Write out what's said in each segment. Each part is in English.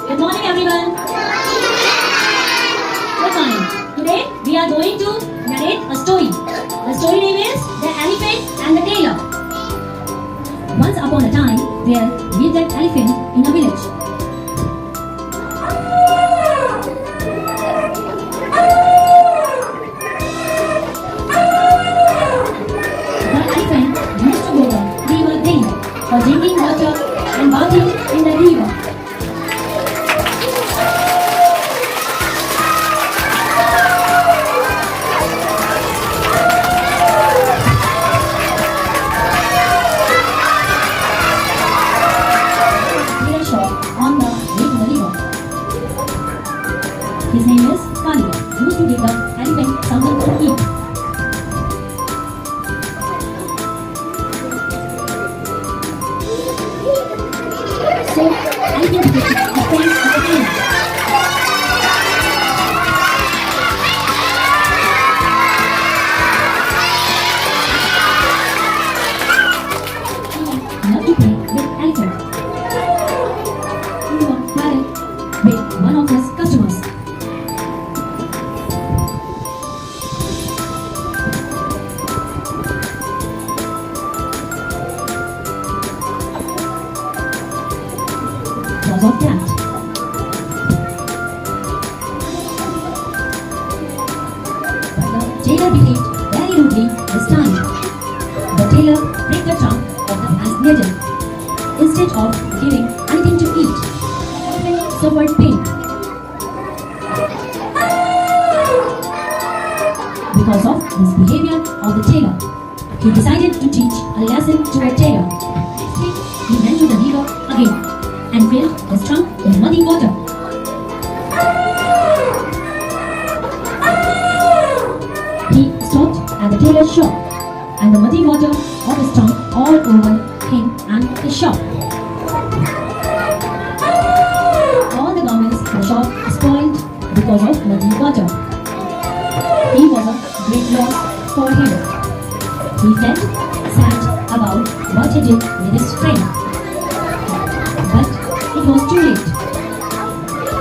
Good morning, everyone. Good morning. Today we are going to narrate a story. The story name is The Elephant and the Tailor. Once upon a time, there lived an elephant in a village. The elephant used to go to the river daily for drinking water and bathing in the river. On the way to the river. His name is Tailor. Used to give the elephant something to eat. So, elephant became a friend of the tailor. He loved to play with elephant. With one of his customers. Because of that. But the tailor behaved very rudely this time. The tailor pricked the trunk of the man's needle. Instead of giving anything to eat, suffered pain. Because of this behavior of the tailor, he decided to teach a lesson to a tailor. Next week, he went to the river again and filled his trunk with muddy water. He stopped at the tailor's shop, and the muddy water of his trunk all over him and his shop. The shop spoiled because of muddy water. He was a great loss for him. He felt sad about what he did with his friend. But it was too late.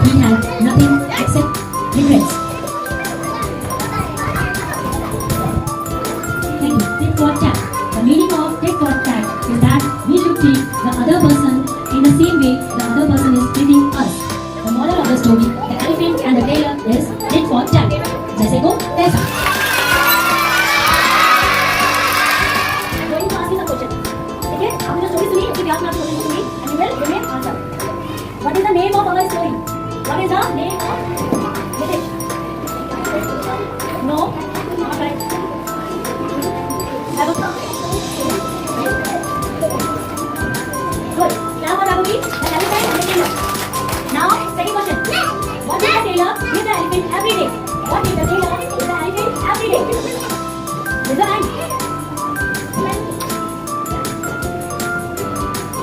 He had nothing except regrets. Thank you. Tit for tat. The meaning of tit for tat is that we should treat the other person in the same way the other person is treating us. The moral of the story, the elephant and the tailor, is tit for tat. जैसे को तैसा. I'm going to ask you some questions. ठीक है? आपने जो story सुनी, उसके बाद में आपने क्वेश्चन सुनी, and you will give me answer. What is the name of our story? What is the name of Nitish? No, not right. Have a good. Now what are we? The elephant and the tailor. Now, second question. What did the tailor give the elephant every day? What did the tailor give the elephant every day? Is the hand?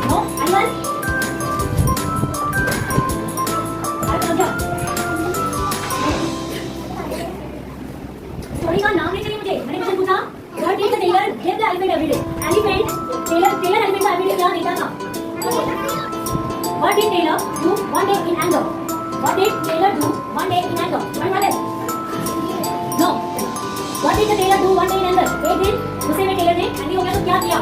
No? Anyone? Story का नाम नहीं चाहिए मुझे. मैंने question पूछा. What did the tailor give the elephant every day? Elephant, tailor elephant को every day क्या देता था? What did Tailor do one day in anger? What did Tailor do one day in anger? No. What did the Tailor do one day in anger? एक दिन गुस्से में Taylor ने angry हो गया तो क्या किया?